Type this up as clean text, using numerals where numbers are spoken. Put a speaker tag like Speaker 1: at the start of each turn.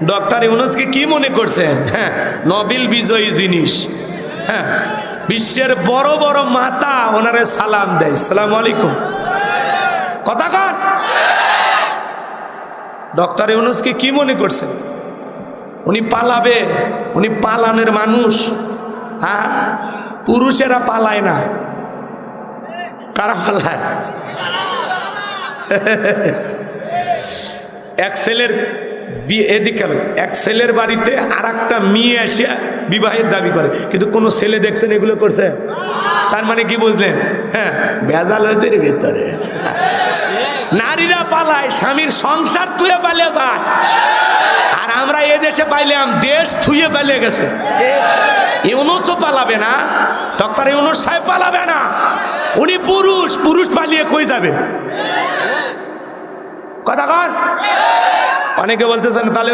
Speaker 1: Doctor ইউনূসকে কি মনে করছেন? হ্যাঁ, নোবেল বিজয়ী জিনিস। হ্যাঁ, বিশ্বের বড় বড় মাতা ওনারে সালাম দেয়, আসসালামু আলাইকুম। কথা কন, ডক্টর ইউনূসকে কি মনে করছেন? উনি পালাবে? উনি পালানের মানুষ? হ্যাঁ, পুরুষেরা পালায় না, কারা পালায়? এক ছেলের বিয়ে, এদিকে এক ছেলের বাড়িতে আর একটা মেয়ে এসে বিবাহের দাবি করে, কিন্তু কোন ছেলে দেখছেন এগুলো করছে? তার মানে কি বুঝলেন? হ্যাঁ, ভেজালের ভিতরে নারীরা পালায়, স্বামীর সংসার থুয়ে পালিয়ে যায়। আর আমরা এ দেশে পাইলাম দেশ থুয়ে পালিয়ে গেছে। ইউনূসও পালাবে না, ডক্টর ইউনূস সাহেব পালাবে না। উনি পুরুষ, পুরুষ পালিয়ে কই যাবে? কথা কন। অনেকে বলতেছেন তাহলে